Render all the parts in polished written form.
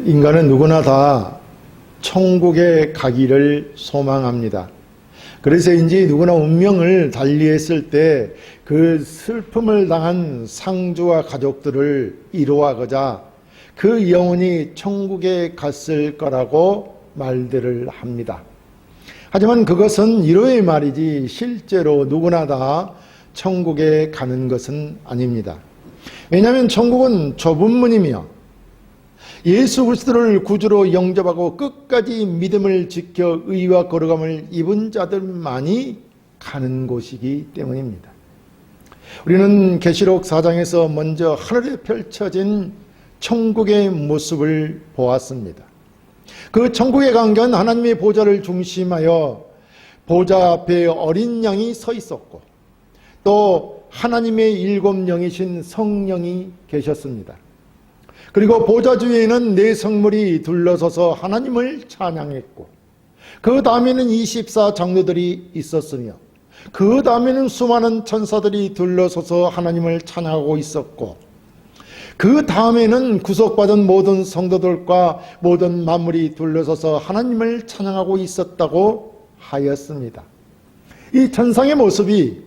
인간은 누구나 다 천국에 가기를 소망합니다. 그래서인지 누구나 운명을 달리했을 때 그 슬픔을 당한 상주와 가족들을 위로하고자 그 영혼이 천국에 갔을 거라고 말들을 합니다. 하지만 그것은 위로의 말이지 실제로 누구나 다 천국에 가는 것은 아닙니다. 왜냐하면 천국은 좁은 문이며 예수 그리스도를 구주로 영접하고 끝까지 믿음을 지켜 의와 거룩함을 입은 자들만이 가는 곳이기 때문입니다. 우리는 계시록 4장에서 먼저 하늘에 펼쳐진 천국의 모습을 보았습니다. 그 천국의 광경은 하나님의 보좌를 중심하여 보좌 앞에 어린 양이 서 있었고 또 하나님의 7영이신 성령이 계셨습니다. 그리고 보좌 주위에는 네 성물이 둘러서서 하나님을 찬양했고 그 다음에는 24장로들이 있었으며 그 다음에는 수많은 천사들이 둘러서서 하나님을 찬양하고 있었고 그 다음에는 구속받은 모든 성도들과 모든 만물이 둘러서서 하나님을 찬양하고 있었다고 하였습니다. 이 천상의 모습이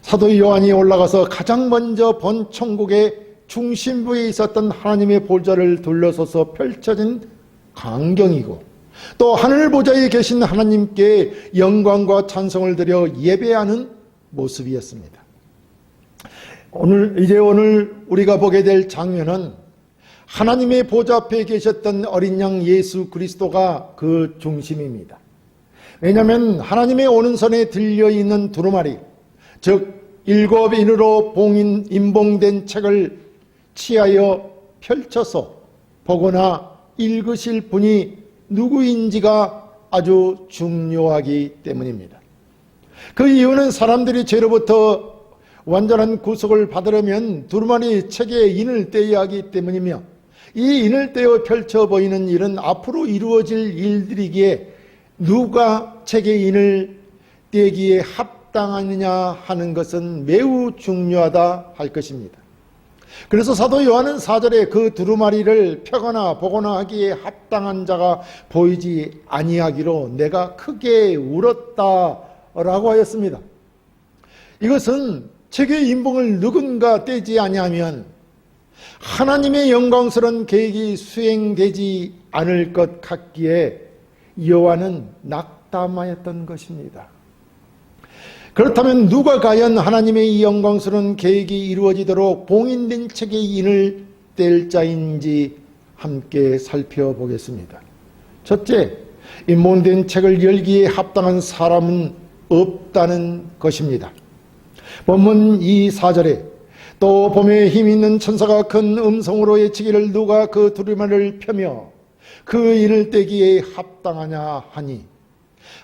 사도 요한이 올라가서 가장 먼저 본 천국의 중심부에 있었던 하나님의 보좌를 둘러서서 펼쳐진 광경이고 또 하늘 보좌에 계신 하나님께 영광과 찬송을 드려 예배하는 모습이었습니다. 오늘 우리가 보게 될 장면은 하나님의 보좌 앞에 계셨던 어린 양 예수 그리스도가 그 중심입니다. 왜냐하면 하나님의 오른손에 들려있는 두루마리, 즉 7인으로 임봉된 책을 치하여 펼쳐서 보거나 읽으실 분이 누구인지가 아주 중요하기 때문입니다. 그 이유는 사람들이 죄로부터 완전한 구속을 받으려면 두루마리 책에 인을 떼어야 하기 때문이며 이 인을 떼어 펼쳐 보이는 일은 앞으로 이루어질 일들이기에 누가 책에 인을 떼기에 합당하느냐 하는 것은 매우 중요하다 할 것입니다. 그래서 사도 요한은 4절에 그 두루마리를 펴거나 보거나 하기에 합당한 자가 보이지 아니하기로 내가 크게 울었다라고 하였습니다. 이것은 책의 인봉을 누군가 떼지 아니하면 하나님의 영광스러운 계획이 수행되지 않을 것 같기에 요한은 낙담하였던 것입니다. 그렇다면 누가 과연 하나님의 이 영광스러운 계획이 이루어지도록 봉인된 책의 인을 뗄 자인지 함께 살펴보겠습니다. 첫째, 인봉된 책을 열기에 합당한 사람은 없다는 것입니다. 본문 4절에 또 봄에 힘있는 천사가 큰 음성으로 외치기를 누가 그 두루마리를 펴며 그 인을 떼기에 합당하냐 하니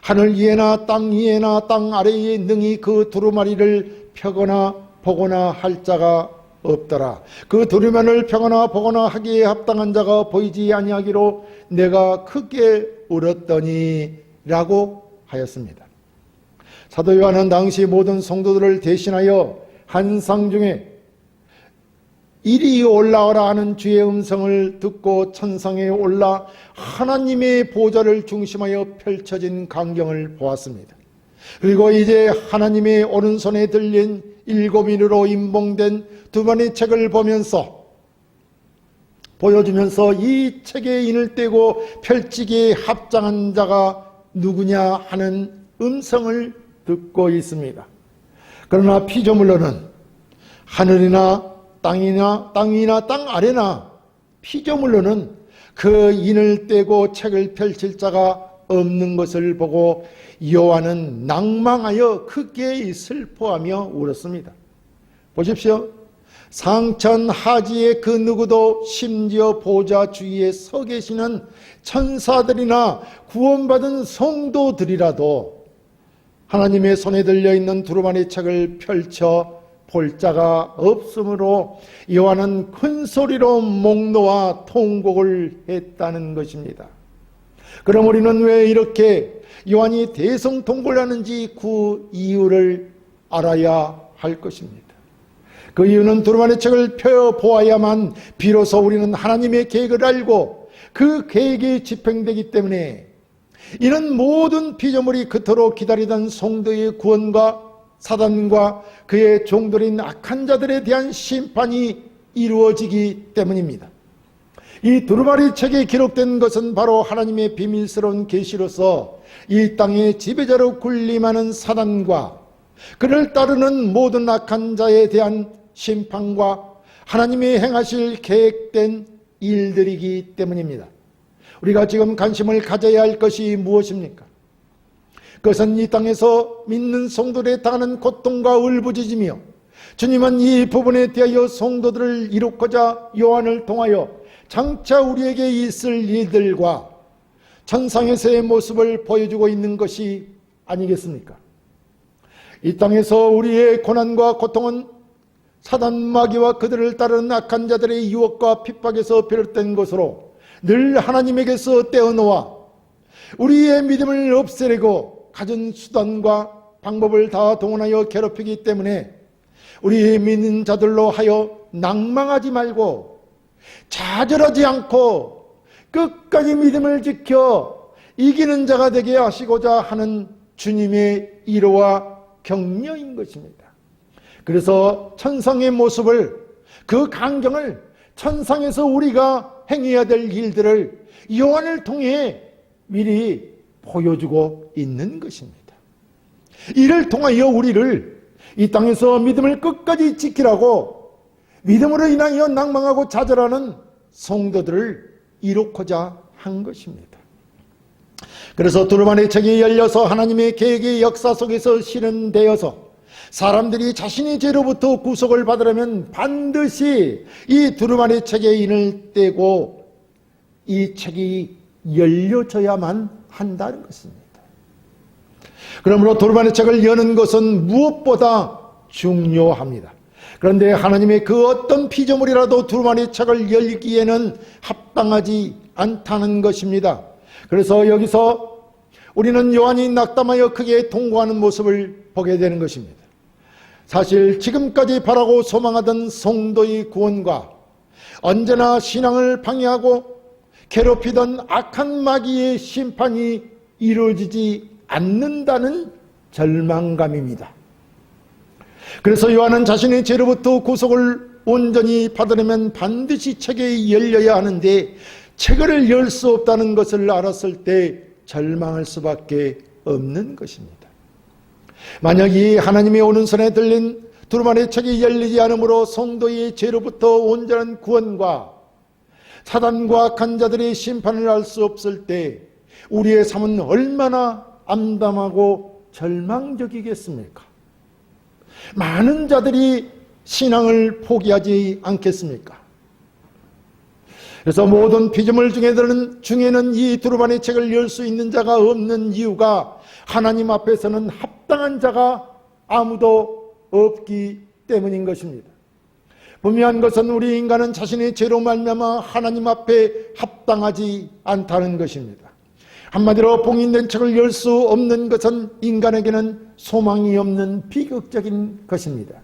하늘 위에나 땅 위에나 땅 아래에 능히 그 두루마리를 펴거나 보거나 할 자가 없더라. 그 두루마리를 펴거나 보거나 하기에 합당한 자가 보이지 아니하기로 내가 크게 울었더니 라고 하였습니다. 사도 요한은 당시 모든 성도들을 대신하여 한 상 중에 이리 올라오라 하는 주의 음성을 듣고 천상에 올라 하나님의 보좌를 중심하여 펼쳐진 광경을 보았습니다. 그리고 이제 하나님의 오른손에 들린 7인으로 임봉된 두루마리 책을 보여주면서 이 책의 인을 떼고 펼치기에 합당한 자가 누구냐 하는 음성을 듣고 있습니다. 그러나 피조물로는 하늘이나 땅이나 땅 아래나 피조물로는 그 인을 떼고 책을 펼칠 자가 없는 것을 보고 요한은 낭망하여 크게 슬퍼하며 울었습니다. 보십시오. 상천하지의 그 누구도 심지어 보좌 주위에 서 계시는 천사들이나 구원받은 성도들이라도 하나님의 손에 들려있는 두루마리 책을 펼쳐 볼 자가 없으므로 요한은 큰 소리로 목놓아 통곡을 했다는 것입니다. 그럼 우리는 왜 이렇게 요한이 대성통곡을 하는지 그 이유를 알아야 할 것입니다. 그 이유는 두루마리 책을 펴보아야만 비로소 우리는 하나님의 계획을 알고 그 계획이 집행되기 때문에, 이는 모든 피조물이 그토록 기다리던 성도의 구원과 사단과 그의 종들인 악한 자들에 대한 심판이 이루어지기 때문입니다. 이 두루마리 책에 기록된 것은 바로 하나님의 비밀스러운 계시로서 이 땅의 지배자로 군림하는 사단과 그를 따르는 모든 악한 자에 대한 심판과 하나님이 행하실 계획된 일들이기 때문입니다. 우리가 지금 관심을 가져야 할 것이 무엇입니까? 그것은 이 땅에서 믿는 성도들에 당하는 고통과 울부짖으며, 주님은 이 부분에 대하여 성도들을 이루고자 요한을 통하여 장차 우리에게 있을 일들과 천상에서의 모습을 보여주고 있는 것이 아니겠습니까? 이 땅에서 우리의 고난과 고통은 사단 마귀와 그들을 따르는 악한 자들의 유혹과 핍박에서 비롯된 것으로 늘 하나님에게서 떼어놓아 우리의 믿음을 없애려고 가진 수단과 방법을 다 동원하여 괴롭히기 때문에 우리 믿는 자들로 하여 낭망하지 말고 좌절하지 않고 끝까지 믿음을 지켜 이기는 자가 되게 하시고자 하는 주님의 위로와 격려인 것입니다. 그래서 천상의 모습을, 그 광경을, 천상에서 우리가 행해야 될 일들을 요한을 통해 미리 보여주고 있는 것입니다. 이를 통하여 우리를 이 땅에서 믿음을 끝까지 지키라고 믿음으로 인하여 낭망하고 좌절하는 성도들을 이루고자 한 것입니다. 그래서 두루마리 책이 열려서 하나님의 계획의 역사 속에서 실현되어서 사람들이 자신의 죄로부터 구속을 받으려면 반드시 이 두루마리 책에 인을 떼고 이 책이 열려져야만 한다는 것입니다. 그러므로 두루마리 책을 여는 것은 무엇보다 중요합니다. 그런데 하나님의 그 어떤 피조물이라도 두루마리 책을 열기에는 합당하지 않다는 것입니다. 그래서 여기서 우리는 요한이 낙담하여 크게 통곡하는 모습을 보게 되는 것입니다. 사실 지금까지 바라고 소망하던 성도의 구원과 언제나 신앙을 방해하고 괴롭히던 악한 마귀의 심판이 이루어지지 않는다는 절망감입니다. 그래서 요한은 자신의 죄로부터 구속을 온전히 받으려면 반드시 책이 열려야 하는데 책을 열 수 없다는 것을 알았을 때 절망할 수밖에 없는 것입니다. 만약 이 하나님의 오른손에 들린 두루마리 책이 열리지 않으므로 성도의 죄로부터 온전한 구원과 사단과 악한 자들의 심판을 알 수 없을 때 우리의 삶은 얼마나 암담하고 절망적이겠습니까? 많은 자들이 신앙을 포기하지 않겠습니까? 그래서 모든 피조물 중에는 이 두루마리 책을 열 수 있는 자가 없는 이유가 하나님 앞에서는 합당한 자가 아무도 없기 때문인 것입니다. 분명한 것은 우리 인간은 자신의 죄로 말미암아 하나님 앞에 합당하지 않다는 것입니다. 한마디로 봉인된 책을 열 수 없는 것은 인간에게는 소망이 없는 비극적인 것입니다.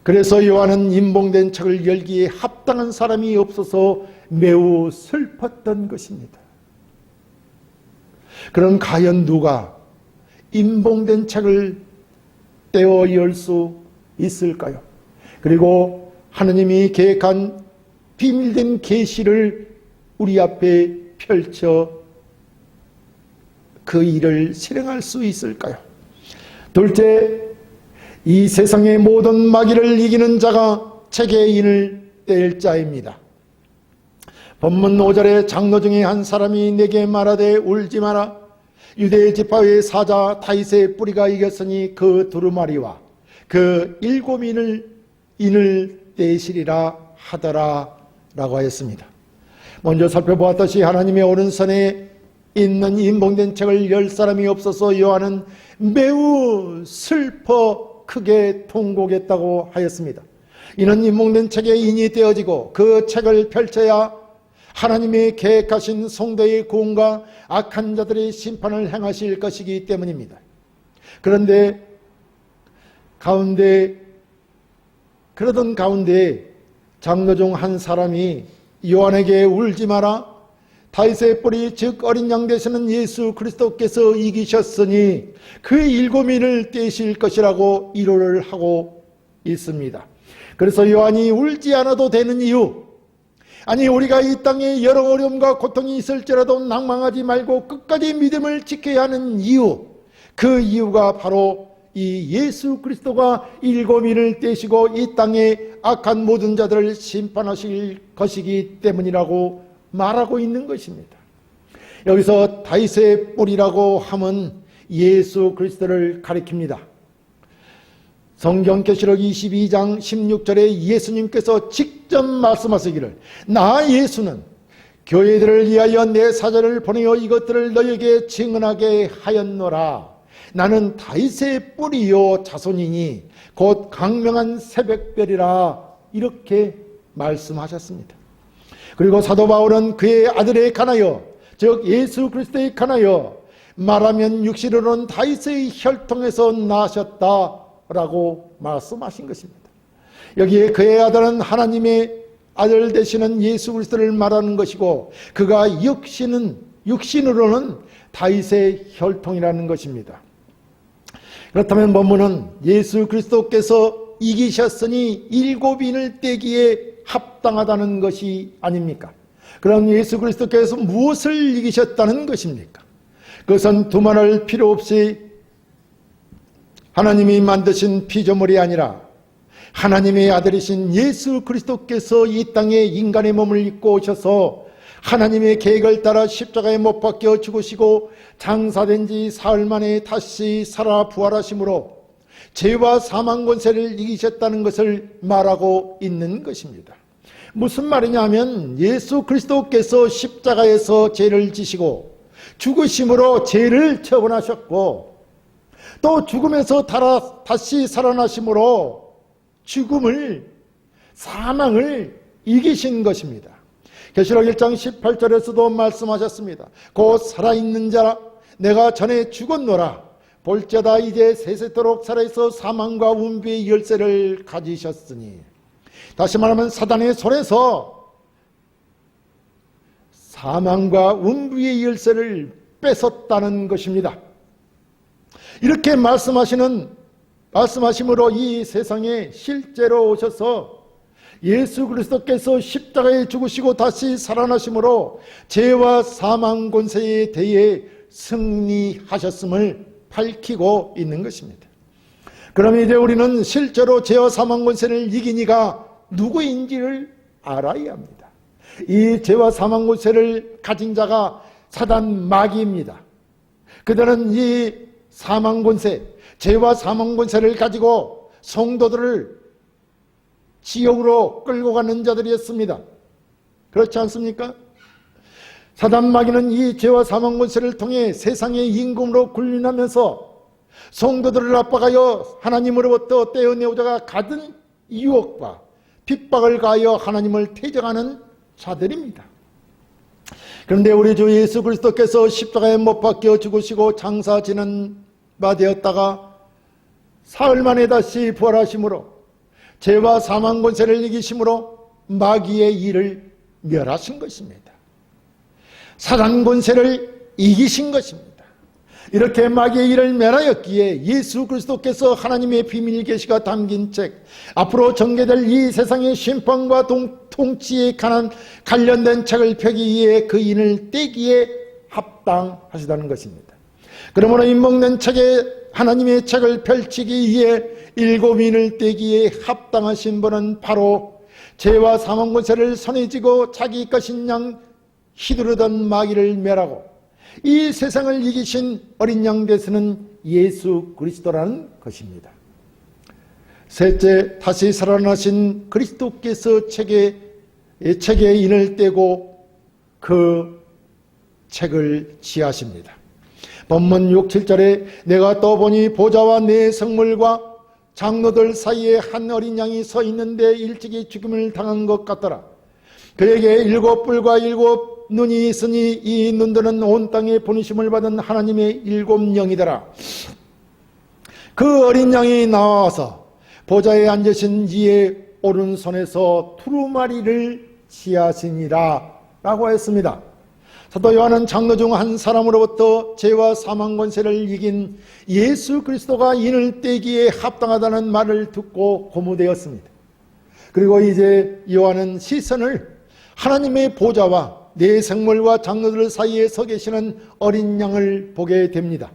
그래서 요한은 임봉된 책을 열기에 합당한 사람이 없어서 매우 슬펐던 것입니다. 그럼 과연 누가 임봉된 책을 떼어 열 수 있을까요? 그리고 하느님이 계획한 비밀된 계시를 우리 앞에 펼쳐 그 일을 실행할 수 있을까요? 둘째, 이 세상의 모든 마귀를 이기는 자가 책의 인을 뗄 자입니다. 본문 5절에 장로 중에 한 사람이 내게 말하되 울지 마라. 유대 지파의 사자 다윗의 뿌리가 이겼으니 그 두루마리와 그 7인을 떼시리라 하더라 라고 하였습니다. 먼저 살펴보았듯이 하나님의 오른손에 있는 임봉된 책을 열 사람이 없어서 요한은 매우 슬퍼 크게 통곡했다고 하였습니다. 이는 임봉된 책의 인이 떼어지고 그 책을 펼쳐야 하나님의 계획하신 성도의 구원과 악한 자들의 심판을 행하실 것이기 때문입니다. 그런데 가운데 그러던 가운데 장로 중 한 사람이 요한에게 울지 마라. 다윗의 뿌리 즉 어린 양 되시는 예수 그리스도께서 이기셨으니 그 7인을 떼실 것이라고 위로를 하고 있습니다. 그래서 요한이 울지 않아도 되는 이유, 아니 우리가 이 땅에 여러 어려움과 고통이 있을지라도 낭망하지 말고 끝까지 믿음을 지켜야 하는 이유, 그 이유가 바로 이 예수 그리스도가 7인을 떼시고 이 땅에 악한 모든 자들을 심판하실 것이기 때문이라고 말하고 있는 것입니다. 여기서 다윗의 뿌리라고 함은 예수 그리스도를 가리킵니다. 성경계시록 22장 16절에 예수님께서 직접 말씀하시기를 나 예수는 교회들을 위하여 내 사자를 보내어 이것들을 너에게 증언하게 하였노라. 나는 다윗의 뿌리요 자손이니 곧 강명한 새벽별이라 이렇게 말씀하셨습니다. 그리고 사도 바울은 그의 아들에 관하여 즉 예수 그리스도에 관하여 말하면 육신으로는 다윗의 혈통에서 나셨다라고 말씀하신 것입니다. 여기에 그의 아들은 하나님의 아들 되시는 예수 그리스도를 말하는 것이고 그가 육신으로는 다윗의 혈통이라는 것입니다. 그렇다면 본문은 예수 그리스도께서 이기셨으니 7인을 떼기에 합당하다는 것이 아닙니까? 그럼 예수 그리스도께서 무엇을 이기셨다는 것입니까? 그것은 두말할 필요 없이 하나님이 만드신 피조물이 아니라 하나님의 아들이신 예수 그리스도께서 이 땅에 인간의 몸을 입고 오셔서 하나님의 계획을 따라 십자가에 못 박혀 죽으시고 장사된 지 사흘 만에 다시 살아 부활하심으로 죄와 사망 권세를 이기셨다는 것을 말하고 있는 것입니다. 무슨 말이냐 하면 예수 그리스도께서 십자가에서 죄를 지시고 죽으심으로 죄를 처분하셨고 또 죽음에서 다시 살아나심으로 죽음을, 사망을 이기신 것입니다. 계시록 1장 18절에서도 말씀하셨습니다. 곧 살아있는 자라 내가 전에 죽었노라. 볼지어다 이제 세세토록 살아있어 사망과 운비의 열쇠를 가지셨으니, 다시 말하면 사단의 손에서 사망과 운비의 열쇠를 뺏었다는 것입니다. 이렇게 말씀하심으로 이 세상에 실제로 오셔서 예수 그리스도께서 십자가에 죽으시고 다시 살아나심으로 죄와 사망 권세에 대해 승리하셨음을 밝히고 있는 것입니다. 그럼 이제 우리는 실제로 죄와 사망 권세를 이긴 이가 누구인지를 알아야 합니다. 이 죄와 사망 권세를 가진 자가 사단 마귀입니다. 그들은 이 사망 권세, 죄와 사망 권세를 가지고 성도들을 지옥으로 끌고 가는 자들이었습니다. 그렇지 않습니까? 사단 마귀는 이 죄와 사망 권세를 통해 세상의 임금으로 군림하면서 성도들을 압박하여 하나님으로부터 떼어내오자가 가든 유혹과 핍박을 가하여 하나님을 퇴적하는 자들입니다. 그런데 우리 주 예수 그리스도께서 십자가에 못 박혀 죽으시고 장사 지는 바 되었다가 사흘 만에 다시 부활하심으로 죄와 사망 권세를 이기심으로 마귀의 일을 멸하신 것입니다. 사단 권세를 이기신 것입니다. 이렇게 마귀의 일을 멸하였기에 예수 그리스도께서 하나님의 비밀 계시가 담긴 책, 앞으로 전개될 이 세상의 심판과 통치에 관련된 책을 펴기 위해 그 인을 떼기에 합당하시다는 것입니다. 그러므로 인목된 책에 하나님의 책을 펼치기 위해 7인을 떼기에 합당하신 분은 바로 죄와 사망 권세를 손에 쥐고 자기 것인 양 휘두르던 마귀를 멸하고 이 세상을 이기신 어린 양 되시는 예수 그리스도라는 것입니다. 셋째, 다시 살아나신 그리스도께서 책에 인을 떼고 그 책을 지하십니다. 본문 6, 7절에 내가 또 보니 보좌와 네 성물과 장로들 사이에 한 어린 양이 서 있는데 일찍이 죽음을 당한 것 같더라. 그에게 7뿔과 7 눈이 있으니 이 눈들은 온 땅에 보내심을 받은 하나님의 7 영이더라. 그 어린 양이 나와서 보좌에 앉으신 이의 오른손에서 두루마리를 취하시니라 라고 했습니다. 사도 요한은 장로 중 한 사람으로부터 죄와 사망 권세를 이긴 예수 그리스도가 인을 떼기에 합당하다는 말을 듣고 고무되었습니다. 그리고 이제 요한은 시선을 하나님의 보좌와 내 생물과 장로들 사이에 서 계시는 어린 양을 보게 됩니다.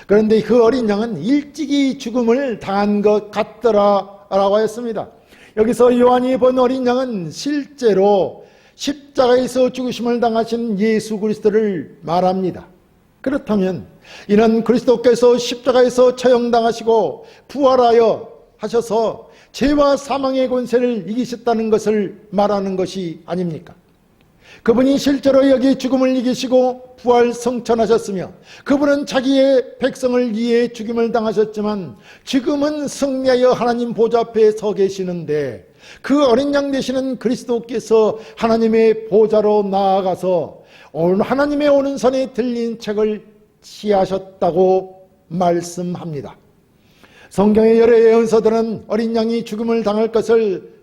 그런데 그 어린 양은 일찍이 죽음을 당한 것 같더라 라고 했습니다. 여기서 요한이 본 어린 양은 실제로 십자가에서 죽으심을 당하신 예수 그리스도를 말합니다. 그렇다면 이는 그리스도께서 십자가에서 처형당하시고 부활하여 하셔서 죄와 사망의 권세를 이기셨다는 것을 말하는 것이 아닙니까? 그분이 실제로 여기 죽음을 이기시고 부활 성천하셨으며 그분은 자기의 백성을 위해 죽임을 당하셨지만 지금은 승리하여 하나님 보좌 앞에 서 계시는데 그 어린 양 되시는 그리스도께서 하나님의 보좌로 나아가서 하나님의 오른손에 들린 책을 취하셨다고 말씀합니다. 성경의 여러 예언서들은 어린 양이 죽음을 당할 것을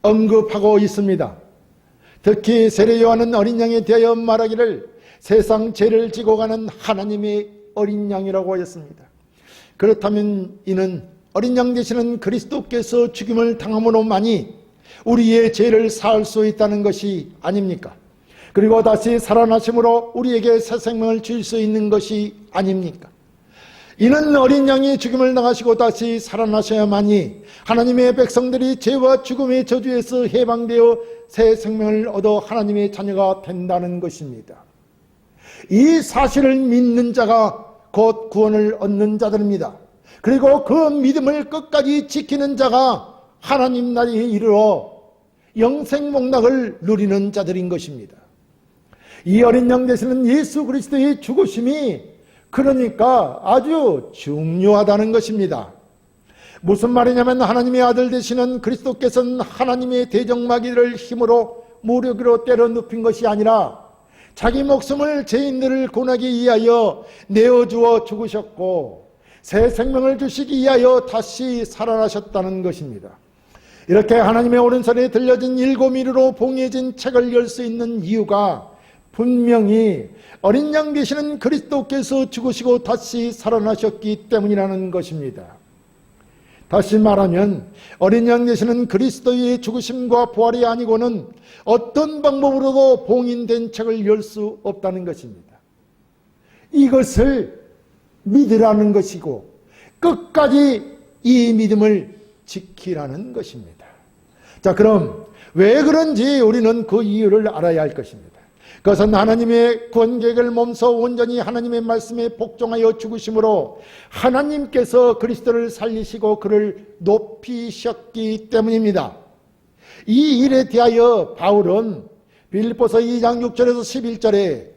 언급하고 있습니다. 특히 세례 요한은 어린 양에 대하여 말하기를 세상 죄를 지고 가는 하나님의 어린 양이라고 하였습니다. 그렇다면 이는 어린 양 되시는 그리스도께서 죽임을 당함으로만이 우리의 죄를 사할 수 있다는 것이 아닙니까? 그리고 다시 살아나심으로 우리에게 새 생명을 줄 수 있는 것이 아닙니까? 이는 어린 양이 죽임을 당하시고 다시 살아나셔야만이 하나님의 백성들이 죄와 죽음의 저주에서 해방되어 새 생명을 얻어 하나님의 자녀가 된다는 것입니다. 이 사실을 믿는 자가 곧 구원을 얻는 자들입니다. 그리고 그 믿음을 끝까지 지키는 자가 하나님 나라에 이르러 영생 복락을 누리는 자들인 것입니다. 이 어린 양 되시는 예수 그리스도의 죽으심이 그러니까 아주 중요하다는 것입니다. 무슨 말이냐면 하나님의 아들 되시는 그리스도께서는 하나님의 대적마귀를 힘으로 무력으로 때려 눕힌 것이 아니라 자기 목숨을 죄인들을 구원하기 위하여 내어주어 죽으셨고 새 생명을 주시기 위하여 다시 살아나셨다는 것입니다. 이렇게 하나님의 오른손에 들려진 7미로로 봉해진 책을 열 수 있는 이유가 분명히 어린 양 되시는 그리스도께서 죽으시고 다시 살아나셨기 때문이라는 것입니다. 다시 말하면 어린 양 되시는 그리스도의 죽으심과 부활이 아니고는 어떤 방법으로도 봉인된 책을 열 수 없다는 것입니다. 이것을 믿으라는 것이고 끝까지 이 믿음을 지키라는 것입니다. 자, 그럼 왜 그런지 우리는 그 이유를 알아야 할 것입니다. 그것은 하나님의 구원 계획을 몸소 온전히 하나님의 말씀에 복종하여 죽으심으로 하나님께서 그리스도를 살리시고 그를 높이셨기 때문입니다. 이 일에 대하여 바울은 빌립보서 2장 6절에서 11절에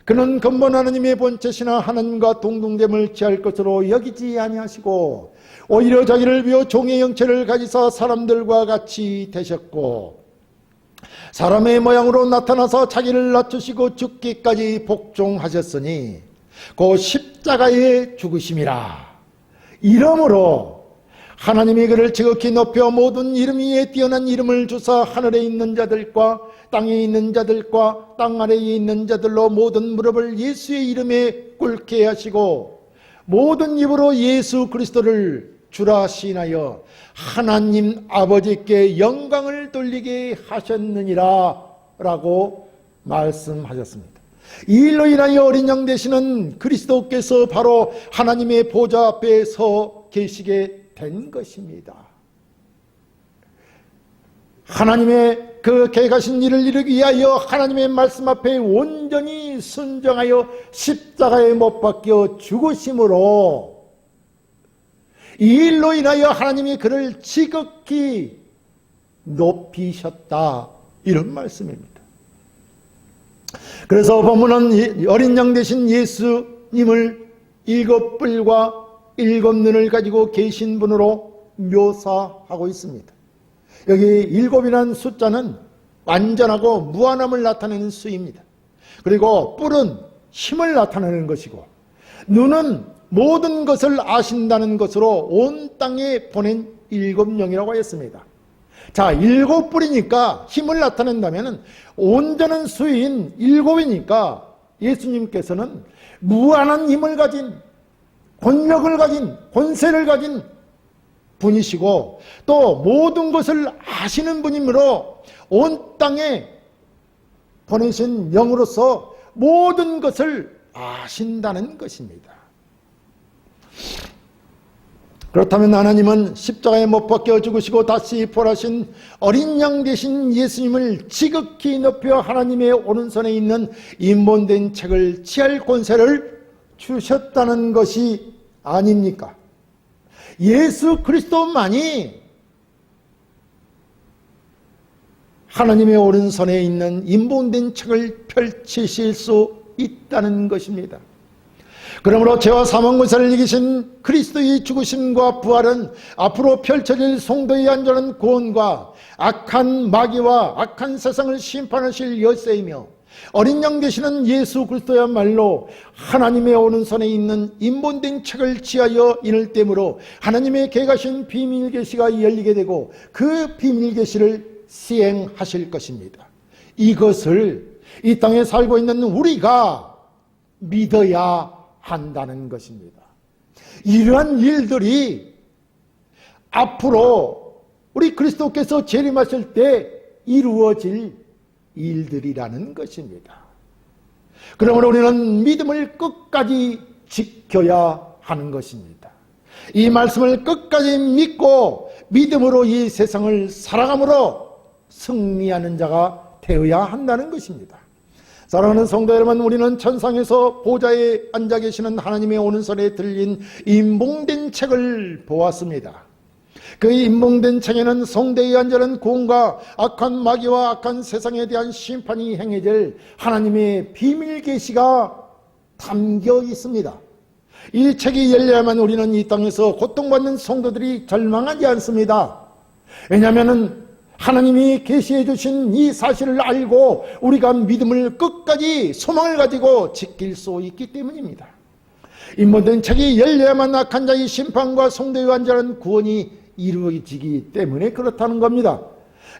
그는 근본 하나님의 본체시나 하나님과 동등됨을 취할 것으로 여기지 아니하시고 오히려 자기를 비워 종의 형체를 가지사 사람들과 같이 되셨고 사람의 모양으로 나타나서 자기를 낮추시고 죽기까지 복종하셨으니 그 십자가의 죽으심이라. 이러므로 하나님이 그를 지극히 높여 모든 이름 위에 뛰어난 이름을 주사 하늘에 있는 자들과 땅에 있는 자들과 땅 아래에 있는 자들로 모든 무릎을 예수의 이름에 꿇게 하시고 모든 입으로 예수 그리스도를 주라 시인하여 하나님 아버지께 영광을 돌리게 하셨느니라 라고 말씀하셨습니다. 이 일로 인하여 어린 양 되시는 그리스도께서 바로 하나님의 보좌 앞에 서 계시게 된 것입니다. 하나님의 그 계획하신 일을 이루기 위하여 하나님의 말씀 앞에 온전히 순종하여 십자가에 못 박혀 죽으심으로 이 일로 인하여 하나님이 그를 지극히 높이셨다, 이런 말씀입니다. 그래서 본문은 어린 양 되신 예수님을 7뿔과 7눈을 가지고 계신 분으로 묘사하고 있습니다. 여기 7이라는 숫자는 완전하고 무한함을 나타내는 수입니다. 그리고 뿔은 힘을 나타내는 것이고 눈은 모든 것을 아신다는 것으로 온 땅에 보낸 일곱 영이라고 했습니다. 자, 일곱 뿌리니까 힘을 나타낸다면 온전한 수인 일곱이니까 예수님께서는 무한한 힘을 가진, 권력을 가진, 권세를 가진 분이시고 또 모든 것을 아시는 분이므로 온 땅에 보내신 영으로서 모든 것을 아신다는 것입니다. 그렇다면 하나님은 십자가에 못 박혀 죽으시고 다시 부활하신 어린 양 되신 예수님을 지극히 높여 하나님의 오른손에 있는 인본된 책을 취할 권세를 주셨다는 것이 아닙니까? 예수 그리스도만이 하나님의 오른손에 있는 인본된 책을 펼치실 수 있다는 것입니다. 그러므로 죄와 사망 권세를 이기신 그리스도의 죽으심과 부활은 앞으로 펼쳐질 성도의 안전한 구원과 악한 마귀와 악한 세상을 심판하실 열쇠이며 어린 양 되시는 예수 그리스도야말로 하나님의 오른손에 있는 인본된 책을 취하여 인을 땜으로 하나님의 계가신 비밀 계시가 열리게 되고 그 비밀 계시를 시행하실 것입니다. 이것을 이 땅에 살고 있는 우리가 믿어야 한다는 것입니다. 이러한 일들이 앞으로 우리 그리스도께서 재림하실 때 이루어질 일들이라는 것입니다. 그러므로 우리는 믿음을 끝까지 지켜야 하는 것입니다. 이 말씀을 끝까지 믿고 믿음으로 이 세상을 살아감으로 승리하는 자가 되어야 한다는 것입니다. 사랑하는 성도 여러분, 우리는 천상에서 보좌에 앉아 계시는 하나님의 오른손에 들린 인봉된 책을 보았습니다. 그 인봉된 책에는 성도의 안전한 구원과 악한 마귀와 악한 세상에 대한 심판이 행해질 하나님의 비밀 계시가 담겨 있습니다. 이 책이 열려야만 우리는 이 땅에서 고통받는 성도들이 절망하지 않습니다. 왜냐하면 하나님이 계시해 주신 이 사실을 알고 우리가 믿음을 끝까지 소망을 가지고 지킬 수 있기 때문입니다. 인본된 책이 열려야만 악한 자의 심판과 성도의 완전한 구원이 이루어지기 때문에 그렇다는 겁니다.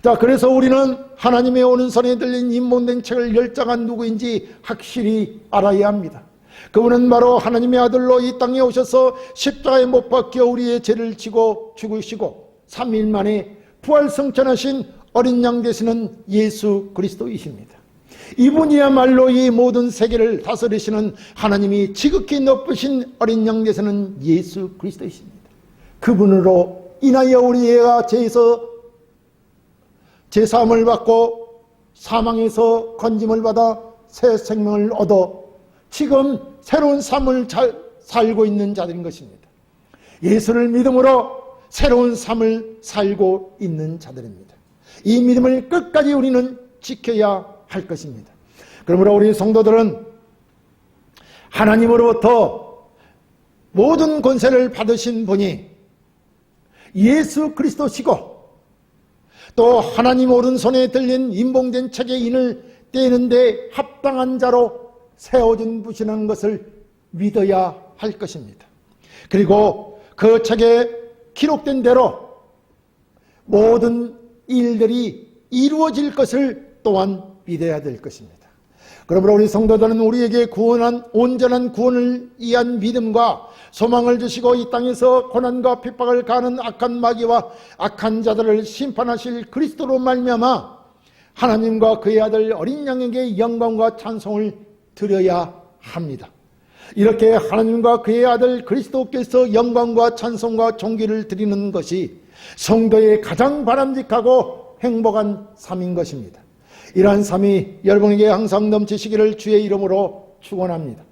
자, 그래서 우리는 하나님의 오른손에 들린 인본된 책을 열장한 누구인지 확실히 알아야 합니다. 그분은 바로 하나님의 아들로 이 땅에 오셔서 십자가에 못 박혀 우리의 죄를 지고 죽으시고 3일 만에 부활승천하신 어린 양 되시는 예수 그리스도이십니다. 이분이야말로 이 모든 세계를 다스리시는 하나님이 지극히 높으신 어린 양 되시는 예수 그리스도이십니다. 그분으로 인하여 우리가 죄에서 죄사함을 받고 사망에서 건짐을 받아 새 생명을 얻어 지금 새로운 삶을 살고 있는 자들인 것입니다. 예수를 믿음으로 새로운 삶을 살고 있는 자들입니다. 이 믿음을 끝까지 우리는 지켜야 할 것입니다. 그러므로 우리 성도들은 하나님으로부터 모든 권세를 받으신 분이 예수 그리스도시고 또 하나님 오른손에 들린 인봉된 책의 인을 떼는데 합당한 자로 세워진 분이라는 것을 믿어야 할 것입니다. 그리고 그 책에 기록된 대로 모든 일들이 이루어질 것을 또한 믿어야 될 것입니다. 그러므로 우리 성도들은 우리에게 구원한 온전한 구원을 위한 믿음과 소망을 주시고 이 땅에서 고난과 핍박을 가하는 악한 마귀와 악한 자들을 심판하실 그리스도로 말미암아 하나님과 그의 아들 어린 양에게 영광과 찬송을 드려야 합니다. 이렇게 하나님과 그의 아들 그리스도께서 영광과 찬송과 존귀를 드리는 것이 성도의 가장 바람직하고 행복한 삶인 것입니다. 이러한 삶이 여러분에게 항상 넘치시기를 주의 이름으로 축원합니다.